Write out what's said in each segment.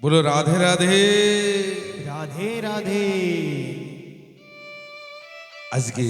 बोलो राधे राधे राधे राधे। আজকে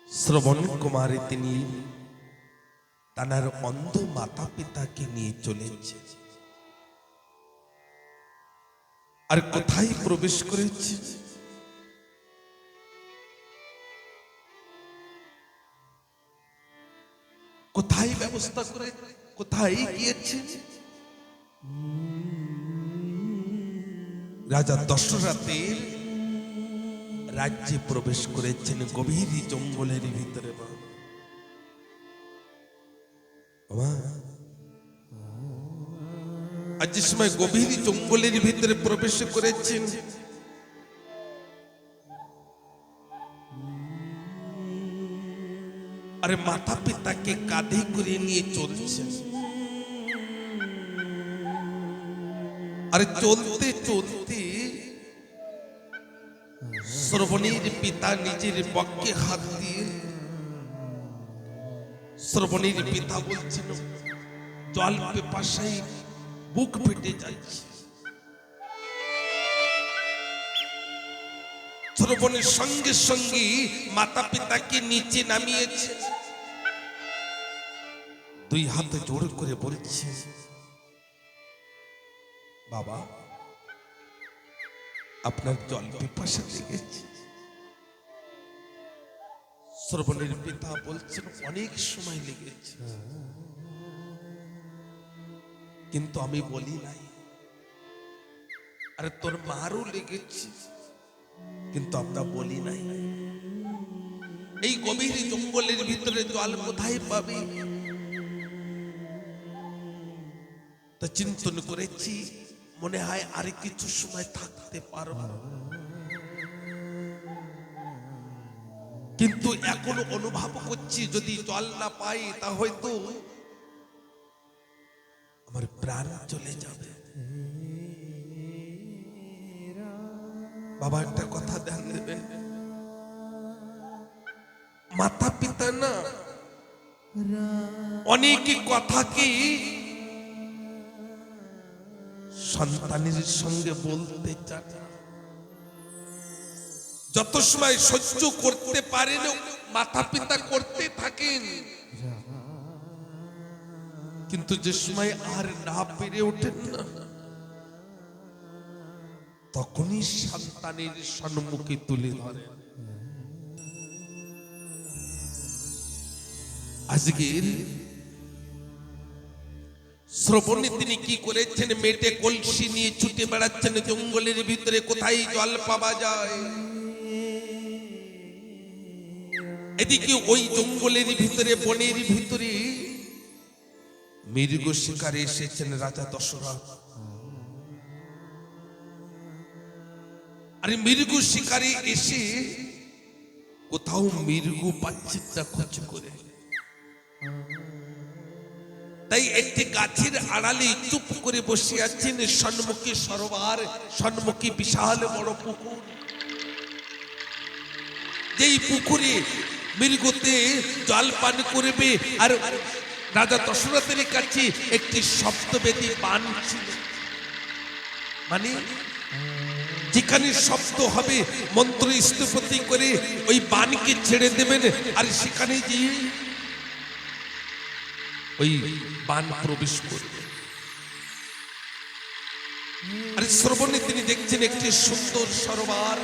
শ্রবণ কুমারী তিনি তার অন্ধ মাতা পিতাকে নিয়ে চলেছে। আর কোথায় প্রবেশ করেছে? কোথায় ব্যবস্থা করে কোথায় গিয়েছে? রাজা দশরথের রাজ্যে প্রবেশ করেছেন, গভীর জঙ্গলের ভিতরে। আজ যে সময় গভীর জঙ্গলের ভিতরে প্রবেশ করেছেন, আরে মাতা পিতাকে কাঁধে করে নিয়ে চলছেন। আরে চলতে চলতে শ্রবণের পিতা নিজের পক্ষে হাত দিয়ে, শ্রবণের পিতা বলছেন জল পিপাসায় বুক ফেটে যাচ্ছে। শ্রবণের সঙ্গে সঙ্গে মাতা পিতাকে নিচে নামিয়েছে, দুই হাত জোড় করে বলছে বাবা আপনার জল পিপাসা লেগেছে। শ্রবণের পিতা বলছেন অনেক সময় লেগেছে, কিন্তু আমি বলি নাই। আরে তোর মারও লেগেছে, কিন্তু আমরা বলি নাই। এই গভীর জঙ্গলের ভিতরে জল কোথায় পাবে? তা চিন্তন করেছি, মনে হয় আর কিছু সময় থাকতে পারব, কিন্তু এখনো অনুভব করছি যদি জল না পাই তা হয়তো আমার প্রাণ চলে যাবে। বাবা একটা কথা ধ্যান দেবে, মাতা পিতা না অনেক কথা কি সন্তানের সঙ্গে বলতে চান, যত সময় সহ্য করতে পারেন মাতা পিতা করতে থাকেন, কিন্তু যে সময় আর না পেরে ওঠেন না, তখনই সন্তানের সম্মুখে তুলে ধরেন। আজকের শ্রবণে তিনি কি করেছেন? মেটে কলসি নিয়ে ছুটে বেড়াচ্ছেন জঙ্গলের ভিতরে, কোথায় জল পাওয়া যায়। এদিকে ওই জঙ্গলের ভিতরে, বনের ভিতরে মৃগ শিকারে এসেছেন রাজা দশরথ। আর মৃগ শিকারে এসে কোথাও মৃগ পাচ্ছেন না খোঁজ করে, তাই একটি গাছের আড়ালে চুপ করে বসে আছেন। সম্মুখে সরোবর, সম্মুখে বিশাল বড় পুকুর। যেই পুকুরে মৃগতে জল পান করবে, আর রাজা দশরথের কাছে একটি শব্দবেদী বাণ ছিল, মানে যেখানে শব্দ হবে মন্ত্র স্থপতি করে ওই বাণকে ছেড়ে দেবেন, আর সেখানে গিয়ে ওই বাণ প্রবেশ করবে। আর শ্রবণে তিনি দেখছেন একটি সুন্দর সরোবর।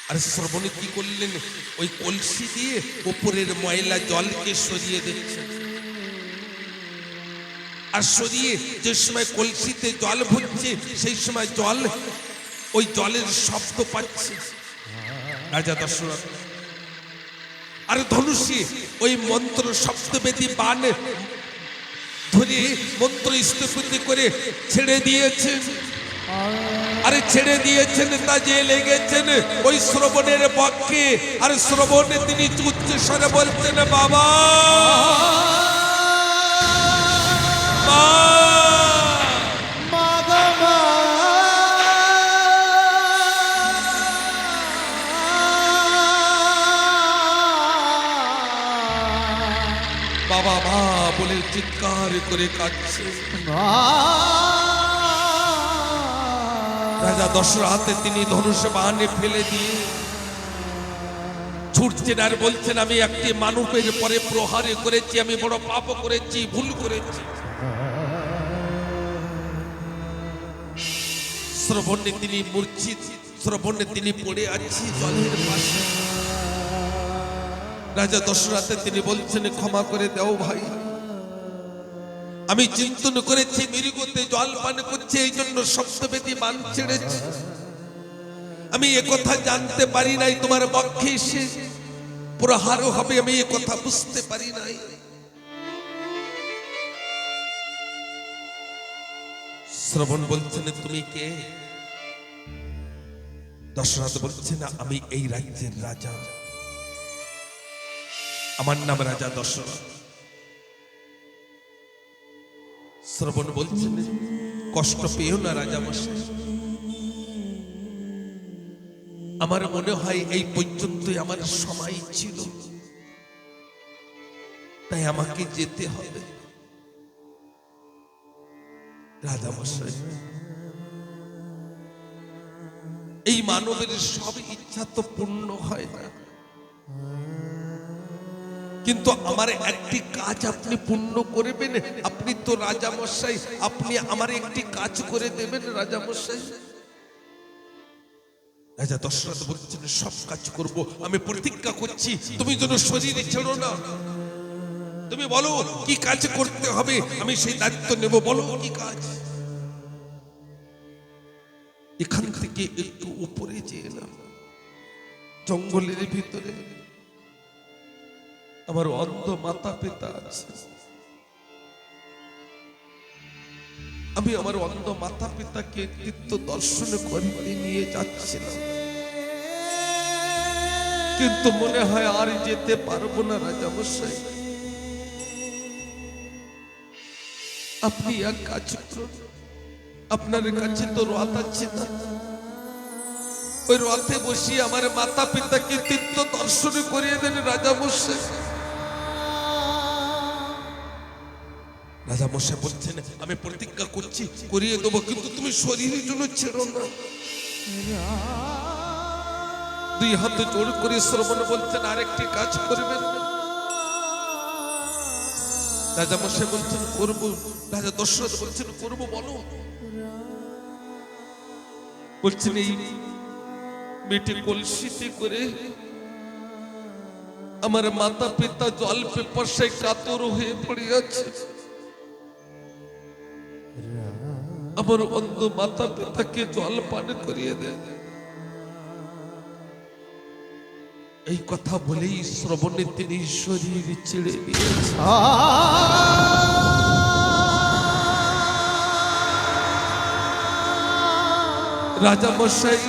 আর শ্রবণে কি করলেন? ওই কলসি দিয়ে উপরের ময়লা জলকে সরিয়ে দিচ্ছেন। আর সরিয়ে যে সময় কলসিতে জল ভরছে, সেই সময় জল, ওই জলের শব্দ পাচ্ছে রাজা দশরথ। আর ধনুষে ওই মন্ত্র শব্দবেদী বাণ ধরে মন্ত্র স্থপতি করে ছেড়ে দিয়েছেন। আরে ছেড়ে দিয়েছেন তা যে লেগেছেন ওই শ্রবণের পক্ষে। আর শ্রবণে তিনি উচ্চ স্বরে বলছেন বাবা, বলে চিৎকার করে কাঁদছে। রাজা দশরথ তিনি ধনুষ বাহানে ফেলে দিয়ে ছুটছেন আর বলছেন, আমি একটি মানবের পরে প্রহারে করেছি, আমি বড় পাপ করেছি, ভুল করেছি। শ্রবণে তিনি মূর্ছিত, শ্রবণে তিনি পড়ে আছে জলের পাশে। রাজা দশরথ তিনি বলছেন, ক্ষমা করে দাও ভাই, আমি চিন্তন করেছি মৃগতে জল পান করছে, এই জন্য সপ্তবেদী বান ছেড়েছি। আমি একথা জানতে পারি নাই তোমার বক্ষে এসে প্রহারও হবে, আমি একথা বুঝতে পারি নাই। শ্রবণ বলছেন, তুমি কে? দশরথ বলছেন, আমি এই রাজ্যের রাজা, আমার নাম রাজা দশরথ। শ্রবণ বলছেন, কষ্ট পেও না রাজা মশাই, আমার মনে হয় এই পর্যন্তই আমার সময় ছিল, তাই আমাকে যেতে হবে। রাজা মশাই, এই মানবের সব ইচ্ছা তো পূর্ণ হয় না, কিন্তু আমার একটি কাজ আপনি পূর্ণ করবেন। আপনি তো রাজা মশাই, আপনি আমার একটি কাজ করে দেবেন রাজা মশাই। রাজা দশরথ বলছেন, সব কাজ করব, আমি প্রতিজ্ঞা করছি, তুমি যেন শরীরে ছেড়ো না। তুমি বলো কি কাজ করতে হবে, আমি সেই দায়িত্ব নেব। বলো কি কাজ? এখান থেকে একটু উপরে যে এলাম, জঙ্গলের ভিতরে আমার অন্ধ মাতা পিতা আছে, আমি আমার অন্ধ মাতা পিতাকে নিত্য দর্শন করিতে নিয়ে যাচ্ছিলাম, কিন্তু মনে হয় আর যেতে পারবো না রাজা মশাই। আপনি এক কাজ করুন, আপনার কাছে তো রথ আছে না, ওই রথে বসিয়ে আমার মাতা পিতাকে নিত্য দর্শন করিয়ে দেন রাজা মশাই। রাজা মশাই বলছেন, আমি প্রতিজ্ঞা করছি করিয়ে দেবো, কিন্তু তুমি শরীরের জন্য ছেড়ো না। দুই হাতে জোর করে শ্রবণ বলছেন, আরেকটি কাজ করবেন। রাজা মশাই বলছেন, করবো। রাজা দশরথ বলছেন, করবো, বলো। বলছেন, এই মেটে কলসিতে করে আমার মাতা পিতা জল পিপাসায় কাতর হয়ে পড়ে আছে, আমার অন্ধ মাতা পিতাকে জল পান করিয়ে দেন। এই কথা বলেই শ্রবণে তিনি শরীর ছেড়ে দিয়েছেন। রাজা মশাই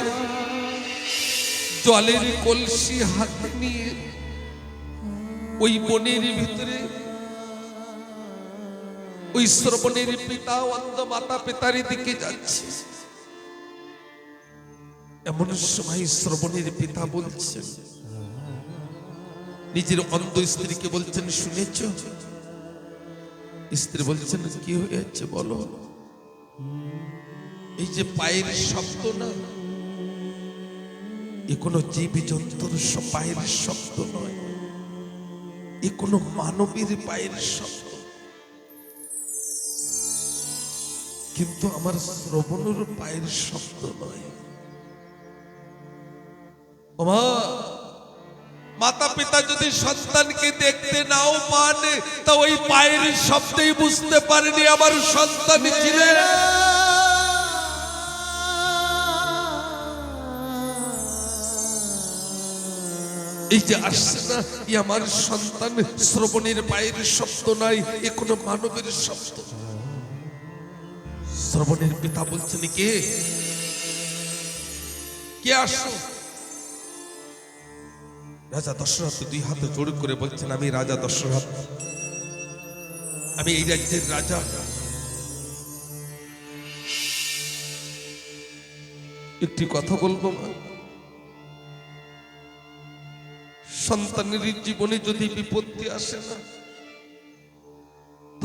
জলের কলসি হাতে নিয়ে ওই বনের ভিতরে ওই শ্রবণের পিতা অন্ধ মাতা পিতার দিকে যাচ্ছে। এমন সময় শ্রবণের পিতা বলছেন, নিজের অন্ধ স্ত্রীকে বলছেন, শুনেছ? স্ত্রী বলছেন, কি হয়েছে বলো। এই যে পায়ের শব্দ না, এ কোনো জীব জন্তুর পায়ের শব্দ নয়, এ কোনো মানবের পায়ের শব্দ। কিন্তু আমার শ্রবণের পায়ের শব্দ নয়। ওমা, মাতা পিতা যদি সন্তানকে দেখতে নাও পান, তা ওই পায়ের শব্দেই বুঝতে পারেনি আমার সন্তান ছিলেন। এই যে আসছে না, ই আমার সন্তান। শ্রবণের পায়ের শব্দ নাই, এ কোনো মানবের শব্দ। শ্রবণের পিতা বলছেন, কে কে আসো? রাজা দশরথ দুই হাতে জোড় করে বলছেন, আমি রাজা দশরথ, আমি এই রাজ্যের রাজা। একটি কথা বলবো মা, সন্তানের জীবনে যদি বিপত্তি আসে না,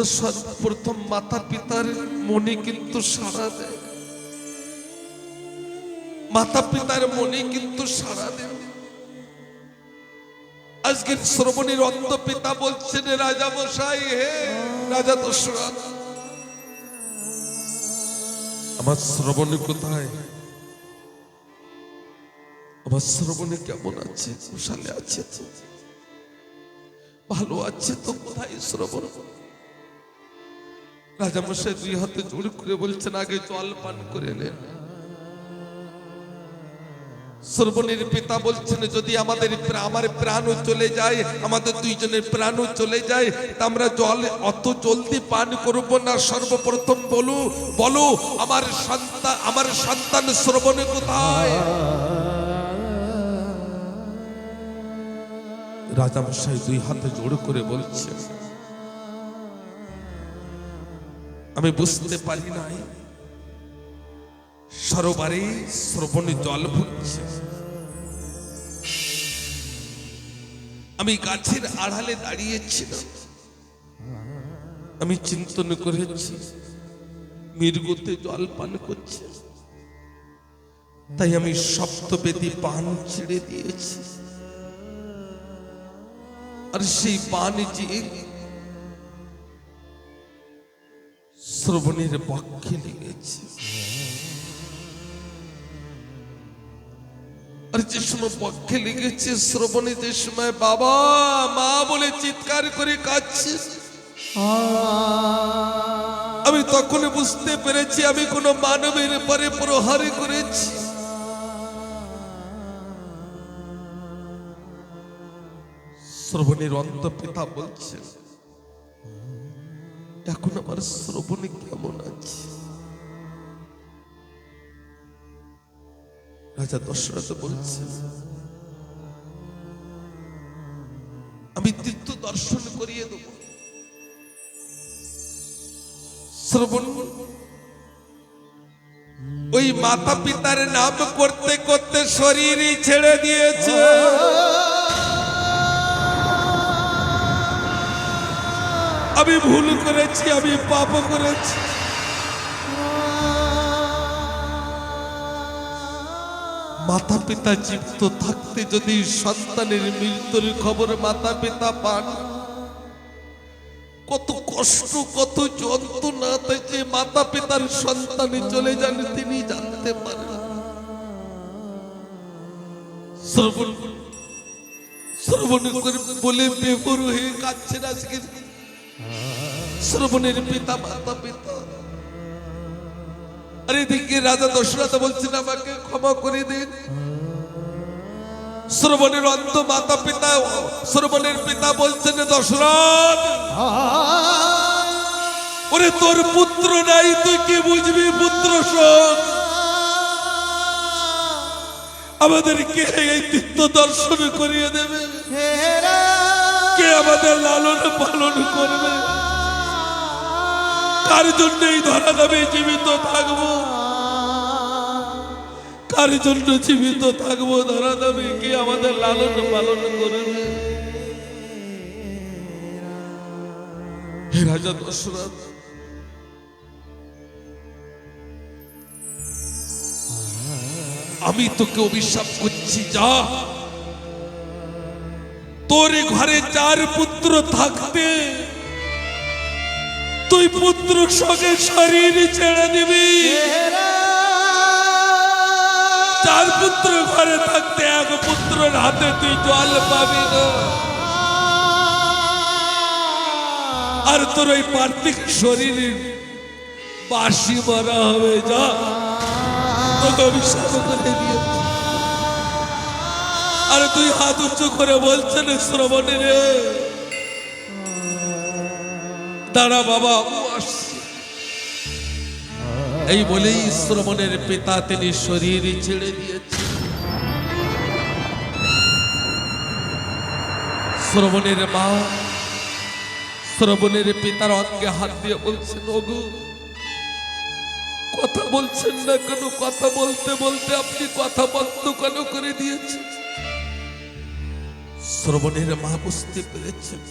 তো সর্বপ্রথম মাতা পিতার মনে কিন্তু সাড়া দেয়, মাতা পিতার মনে কিন্তু সাড়া দেয়। আজকের শ্রবণের অন্ধ পিতা বলছেন, রাজা মশাই, হে রাজা দশরথ, আমার শ্রবণে কোথায়? আমার শ্রবণে কেমন আছে? কুশলে আছে তো? ভালো আছে তো? কোথায় শ্রবণ? রাজা মশাই দুই হাতে জোর করে বলছেন, আগে জল পান করে নেন। শ্রবণের পিতা বলছেন, যদি আমার প্রাণও চলে যায়, আমাদের দুইজনের প্রাণও চলে যায়, তা আমরা জল অত জলদি পান করব না। সর্বপ্রথম বলো আমার সন্তান শ্রবণে কোথায়? রাজামশাই দুই হাতে জোড় করে বলছেন, আমি বুঝতে পারি নাই, সরোবরে শ্রবণে জল ভুগছে। আমি গাছের আড়ালে দাঁড়িয়েছিলাম, আমি চিন্তন করেছি মৃগতে জল পান করছে, তাই আমি সপ্তবেদী পান ছেড়ে দিয়েছি। আর সেই পান যে শ্রবণের পক্ষে লেগেছে। আর যে সময় পক্ষে লেগেছে, শ্রবণে যে সময় বাবা মা বলে চিৎকার করে কাঁদছে, আমি তখন বুঝতে পেরেছি আমি কোন মানবের পরে প্রহার করেছি। শ্রবণের অন্ত পিতা বলছেন, এখন আমার শ্রবণে কেমন আছে? রাজা দশরথ বলছেন, আমি তীর্থ দর্শন করিয়ে দেব। শ্রবণ ওই মাতা পিতার নাম করতে করতে শরীরই ছেড়ে দিয়েছে। আমি ভুল করেছি, আমি পাপ করেছি। মাতা পিতা জীবিত থাকতে যদি সন্তানের মৃত্যুর খবর মাতা পিতা পান, কত কষ্ট, কত যন্ত্রণা, যে মাতা পিতার সন্তানে চলে যান তিনি জানতে পারেন। শ্রবণ করে বলে বেপর হয়ে কাঁদছেন আজকে শ্রবণের পিতা মাতা পিতা। আর এদিকে রাজা দশরথ বলছেন, আমাকে ক্ষমা করে দিন। শ্রবণের অন্ধ মাতা পিতা, শ্রবণের পিতা বলছেন, দশরথ, ওরে তোর পুত্র নাই, তুই কি বুঝবি পুত্র শোক? আমাদেরকে এই তীর্থ দর্শন করিয়ে দেবে, কে আমাদের লালন পালন করবে? কার জন্য এই ধরা দেবে জীবিত থাকবো? কার জন্য জীবিত থাকবো? ধরা দেবে কে আমাদের লালন পালন করবে? হে রাজা দশরথ, আমি তোকে অভিশাপ করছি, যা তোর ঘরে 4 পুত্র থাকতে তুই পুত্র সঙ্গে শরীর ছেড়ে দিবি। 4 পুত্র ঘরে থাকতে 1 পুত্রের হাতে তুই জল পাবি না। আর তোর ওই পার্থিব শরীরে বাসি মারা হবে, যা তোকে অভিশাপ করে দিয়েছে। আর তুই হাত উঁচু করে বলছেন, শ্রবণে রে দাঁড়া বাবা, আসছি। এই বলেই শ্রবণের পিতা তিনি শরীর ছেড়ে দিয়েছে। শ্রবণের মা শ্রবণের পিতার অঙ্গে হাত দিয়ে বলছেন, ওগো কথা বলছেন না কেন? কথা বলতে বলতে আপনি কথা বন্ধ কেন করে দিয়েছেন? শ্রবণের মা বুঝতে পেরেছেন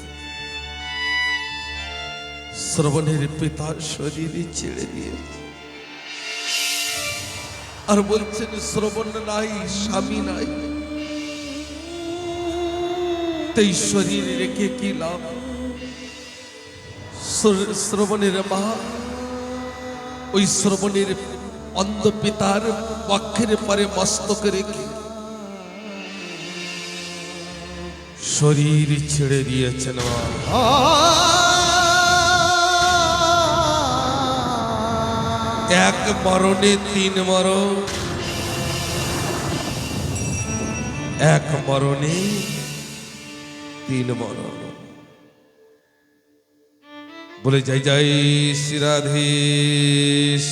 শ্রবণের পিতা শরীর ছেড়ে দিয়ে আর বলছেন শ্রবণ নাই, স্বামী নাই, এই শরীর রেখে কি লাভ? শ্রবণের মা ওই শ্রবণের অন্ধ পিতার বক্ষের পরে মস্তক রেখে শরীর ছেড়ে দিয়েছেন। মা এক মরণে তিন মরণ, এক মরণে তিন মরণ। বলে যাই যাই শ্রী রাধেশ।